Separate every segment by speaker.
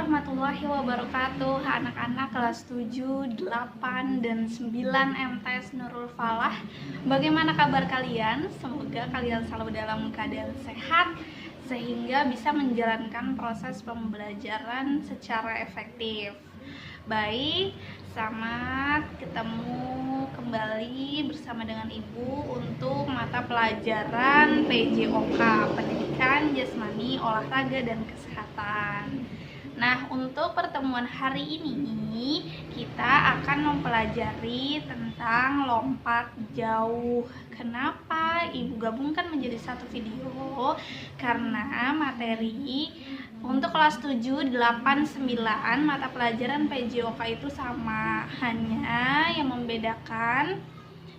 Speaker 1: warahmatullahi wabarakatuh. Anak-anak kelas 7, 8, dan 9 MTs Nurul Falah. Bagaimana kabar kalian? Semoga kalian selalu dalam keadaan sehat sehingga bisa menjalankan proses pembelajaran secara efektif. Baik, selamat ketemu kembali bersama dengan Ibu untuk mata pelajaran PJOK, Pendidikan Jasmani, Olahraga, dan Kesehatan. Nah, untuk pertemuan hari ini kita akan mempelajari tentang lompat jauh. Kenapa Ibu gabungkan menjadi satu video? Karena materi untuk kelas 7, 8, 9 mata pelajaran PJOK itu sama, hanya yang membedakan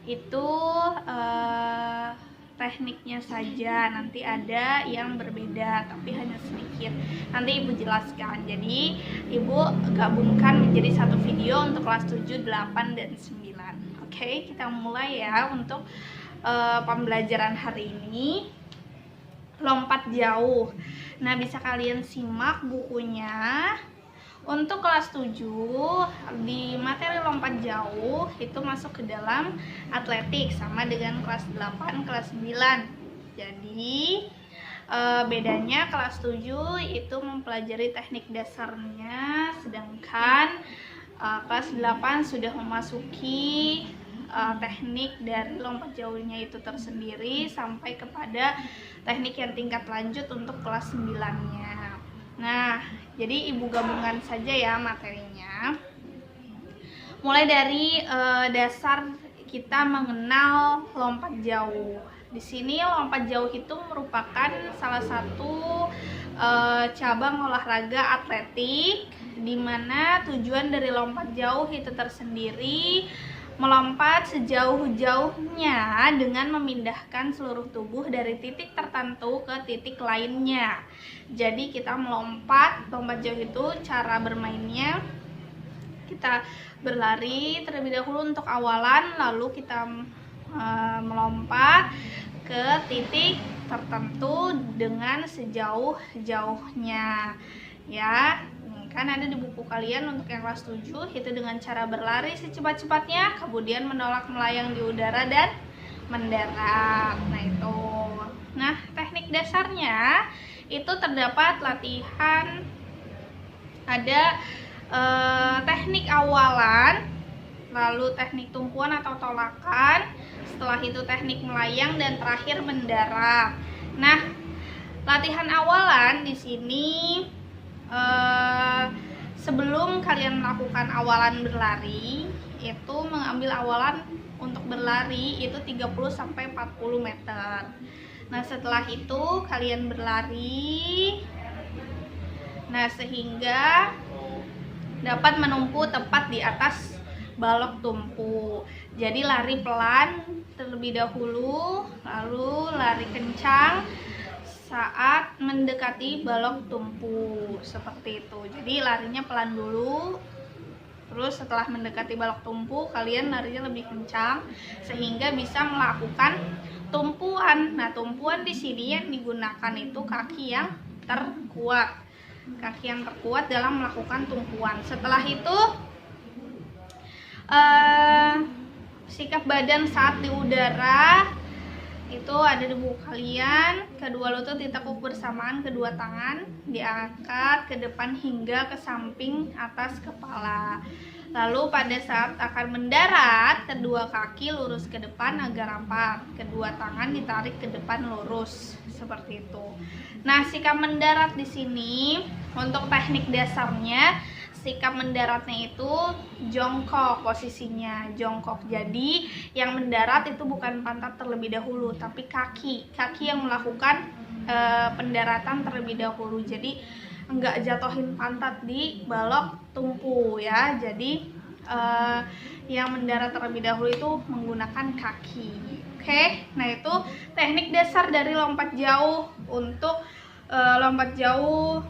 Speaker 1: itu tekniknya saja. Nanti ada yang berbeda tapi hanya sedikit, nanti Ibu jelaskan. Jadi Ibu gabungkan menjadi satu video untuk kelas 7, 8, dan 9. Oke, kita mulai ya untuk pembelajaran hari ini. Lompat jauh. Nah, bisa kalian simak bukunya. Untuk kelas 7 di materi lompat jauh itu masuk ke dalam atletik, sama dengan kelas 8, kelas 9. Jadi bedanya kelas 7 itu mempelajari teknik dasarnya, sedangkan kelas 8 sudah memasuki teknik dari lompat jauhnya itu tersendiri sampai kepada teknik yang tingkat lanjut untuk kelas 9-nya. Nah, jadi Ibu gabungan saja ya materinya. Mulai dari dasar kita mengenal lompat jauh. Di sini lompat jauh itu merupakan salah satu cabang olahraga atletik, di mana tujuan dari lompat jauh itu tersendiri melompat sejauh-jauhnya dengan memindahkan seluruh tubuh dari titik tertentu ke titik lainnya. Jadi kita lompat jauh itu cara bermainnya, kita berlari terlebih dahulu untuk awalan, lalu kita melompat ke titik tertentu dengan sejauh-jauhnya ya. Kan ada di buku kalian untuk yang kelas 7 itu dengan cara berlari secepat-cepatnya, kemudian menolak melayang di udara dan mendarat. Nah itu. Nah, teknik dasarnya itu terdapat latihan, ada teknik awalan, lalu teknik tumpuan atau tolakan, setelah itu teknik melayang, dan terakhir mendarat. Nah, latihan awalan di sini sebelum kalian melakukan awalan berlari itu mengambil awalan untuk berlari itu 30-40 meter. Nah, setelah itu kalian berlari, nah sehingga dapat menumpu tepat di atas balok tumpu. Jadi lari pelan terlebih dahulu, lalu lari kencang saat mendekati balok tumpu, seperti itu. Jadi larinya pelan dulu, terus setelah mendekati balok tumpu kalian larinya lebih kencang sehingga bisa melakukan tumpuan. Nah, tumpuan di sini yang digunakan itu kaki yang terkuat, dalam melakukan tumpuan. Setelah itu sikap badan saat di udara itu ada di buku kalian. Kedua lutut ditekuk bersamaan, kedua tangan diangkat ke depan hingga ke samping atas kepala. Lalu pada saat akan mendarat, kedua kaki lurus ke depan agar rapat, kedua tangan ditarik ke depan lurus, seperti itu. Nah, sikap mendarat di sini untuk teknik dasarnya, sikap mendaratnya itu jongkok, posisinya jongkok. Jadi yang mendarat itu bukan pantat terlebih dahulu, tapi kaki yang melakukan pendaratan terlebih dahulu. Jadi enggak jatuhin pantat di balok tumpu ya. Jadi yang mendarat terlebih dahulu itu menggunakan kaki. Oke, nah itu teknik dasar dari lompat jauh. Untuk lompat jauh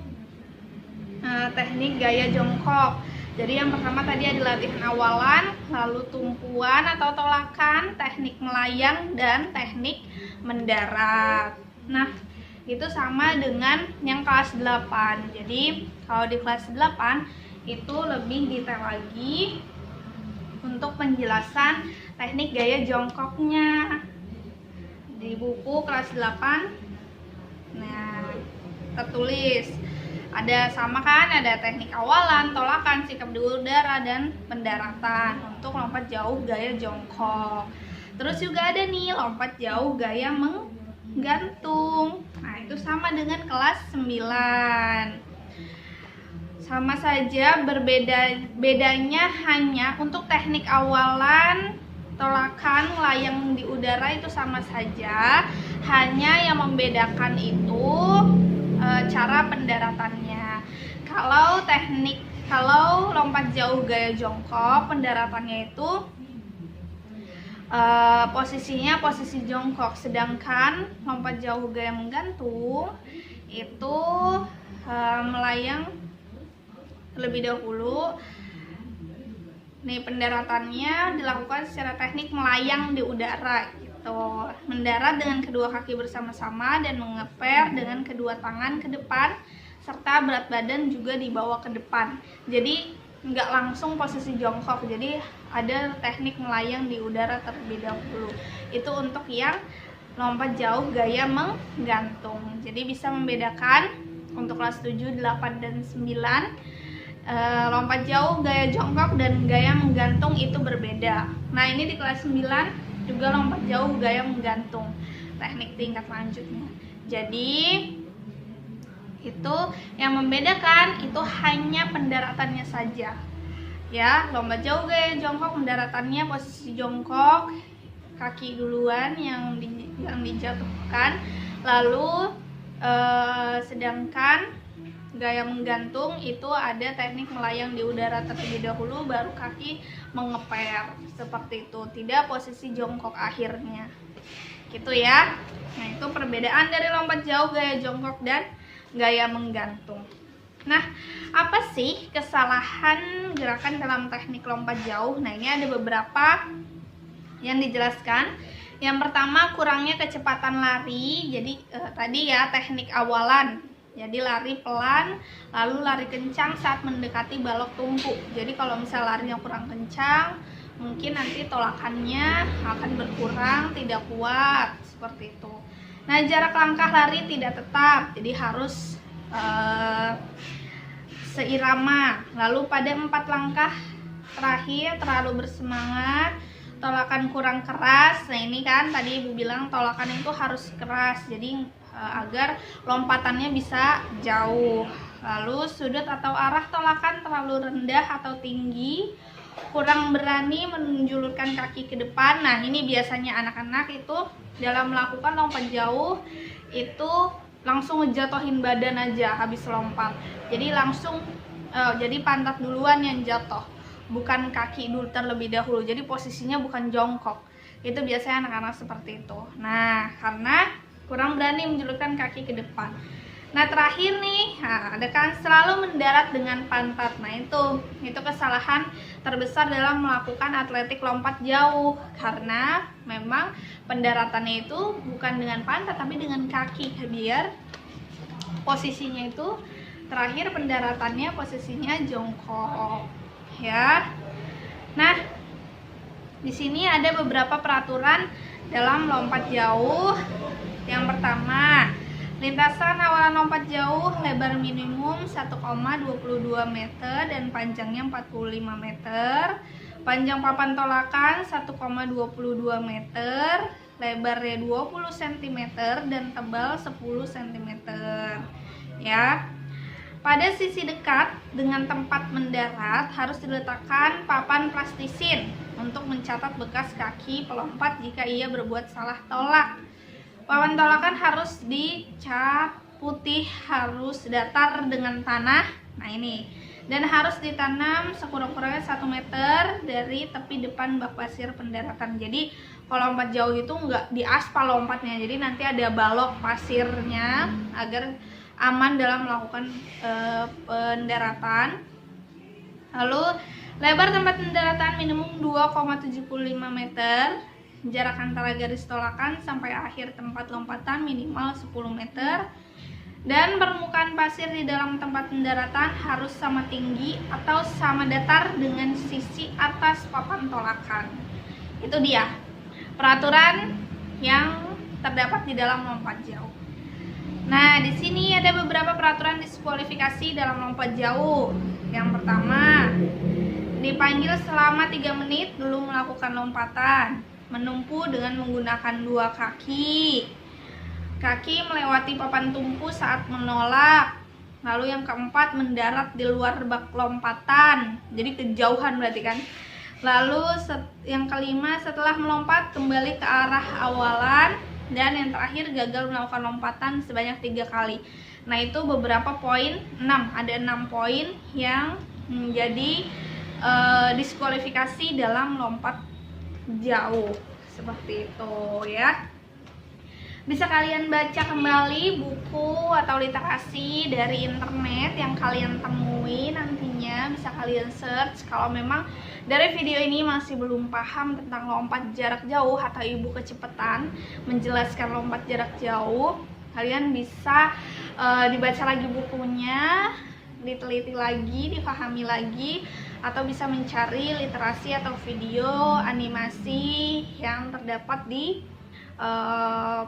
Speaker 1: teknik gaya jongkok. Jadi yang pertama tadi ada latihan awalan, lalu tumpuan atau tolakan, teknik melayang, dan teknik mendarat. Nah, itu sama dengan yang kelas 8. Jadi kalau di kelas 8 itu lebih detail lagi untuk penjelasan teknik gaya jongkoknya di buku kelas 8. Nah, tertulis ada sama kan, ada teknik awalan, tolakan, sikap di udara, dan pendaratan untuk lompat jauh gaya jongkok. Terus juga ada nih lompat jauh gaya menggantung. Nah, itu sama dengan kelas 9. Sama saja, bedanya hanya untuk teknik awalan, tolakan, melayang di udara itu sama saja. Hanya yang membedakan itu cara pendaratannya. Kalau lompat jauh gaya jongkok, pendaratannya itu posisinya posisi jongkok, sedangkan lompat jauh gaya menggantung itu melayang terlebih dahulu. Nih, pendaratannya dilakukan secara teknik melayang di udara gitu. Mendarat dengan kedua kaki bersama-sama dan mengeper dengan kedua tangan ke depan serta berat badan juga dibawa ke depan. Jadi nggak langsung posisi jongkok. Jadi ada teknik melayang di udara terlebih dahulu. Itu untuk yang lompat jauh gaya menggantung. Jadi bisa membedakan untuk kelas 7, 8, dan 9. Lompat jauh gaya jongkok dan gaya menggantung itu berbeda. Nah, ini di kelas 9 juga lompat jauh gaya menggantung, teknik tingkat lanjutnya. Jadi itu yang membedakan itu hanya pendaratannya saja ya. Lompat jauh gaya jongkok, pendaratannya posisi jongkok, kaki duluan yang dijatuhkan, lalu sedangkan gaya menggantung itu ada teknik melayang di udara terlebih dahulu baru kaki mengeper, seperti itu, tidak posisi jongkok akhirnya gitu ya. Nah, itu perbedaan dari lompat jauh gaya jongkok dan gaya menggantung. Nah, apa sih kesalahan gerakan dalam teknik lompat jauh? Nah, ini ada beberapa yang dijelaskan. Yang pertama, kurangnya kecepatan lari. Jadi tadi ya, teknik awalan. Jadi lari pelan, lalu lari kencang saat mendekati balok tumpu. Jadi kalau misal larinya kurang kencang, mungkin nanti tolakannya akan berkurang, tidak kuat, seperti itu. Nah, jarak langkah lari tidak tetap, jadi harus seirama. Lalu pada 4 langkah terakhir terlalu bersemangat, tolakan kurang keras. Nah, ini kan tadi Ibu bilang tolakan itu harus keras, jadi agar lompatannya bisa jauh. Lalu sudut atau arah tolakan terlalu rendah atau tinggi, kurang berani menjulurkan kaki ke depan. Nah, ini biasanya anak-anak itu dalam melakukan lompat jauh itu langsung ngejatohin badan aja habis lompat. Jadi langsung jadi pantat duluan yang jatuh, bukan kaki dulu terlebih dahulu. Jadi posisinya bukan jongkok. Itu biasanya anak-anak seperti itu. Nah, karena kurang berani menjulurkan kaki ke depan. Nah, terakhir nih, ada kan selalu mendarat dengan pantat. Nah, itu kesalahan terbesar dalam melakukan atletik lompat jauh, karena memang pendaratannya itu bukan dengan pantat tapi dengan kaki, biar posisinya itu terakhir pendaratannya posisinya jongkok ya. Nah, di sini ada beberapa peraturan dalam lompat jauh. Yang pertama, lintasan awalan lompat jauh lebar minimum 1,22 meter dan panjangnya 45 meter. Panjang papan tolakan 1,22 meter, lebarnya 20 cm dan tebal 10 cm. Ya. Pada sisi dekat dengan tempat mendarat harus diletakkan papan plastisin untuk mencatat bekas kaki pelompat jika ia berbuat salah tolak. Papan tolakan harus dicat putih, harus datar dengan tanah. Nah, ini. Dan harus ditanam sekurang-kurangnya 1 meter dari tepi depan bak pasir pendaratan. Jadi kalau lompat jauh itu nggak di aspal lompatnya, jadi nanti ada balok pasirnya agar aman dalam melakukan pendaratan. Lalu lebar tempat pendaratan minimum 2,75 meter. Jarak antara garis tolakan sampai akhir tempat lompatan minimal 10 meter. Dan permukaan pasir di dalam tempat pendaratan harus sama tinggi atau sama datar dengan sisi atas papan tolakan. Itu dia peraturan yang terdapat di dalam lompat jauh. Nah, di sini ada beberapa peraturan diskualifikasi dalam lompat jauh. Yang pertama, dipanggil selama 3 menit belum melakukan lompatan, menumpu dengan menggunakan 2 kaki. Kaki melewati papan tumpu saat menolak. Lalu yang keempat, mendarat di luar bak lompatan. Jadi kejauhan berarti kan. Lalu yang kelima, setelah melompat kembali ke arah awalan. Dan yang terakhir, gagal melakukan lompatan sebanyak 3 kali. Nah, itu beberapa poin, 6. Ada 6 poin yang menjadi diskualifikasi dalam lompat jauh. Seperti itu ya. Bisa kalian baca kembali buku atau literasi dari internet yang kalian temui nantinya. Bisa kalian search. Kalau memang dari video ini masih belum paham tentang lompat jarak jauh atau ibu kecepatan menjelaskan lompat jarak jauh, kalian bisa dibaca lagi bukunya, diteliti lagi, dipahami lagi, atau bisa mencari literasi atau video animasi yang terdapat di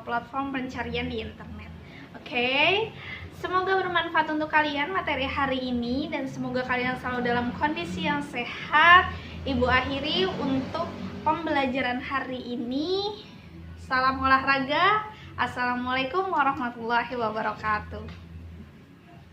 Speaker 1: platform pencarian di internet. Oke, semoga bermanfaat untuk kalian materi hari ini, dan semoga kalian selalu dalam kondisi yang sehat. Ibu akhiri untuk pembelajaran hari ini. Salam olahraga. Assalamualaikum warahmatullahi wabarakatuh.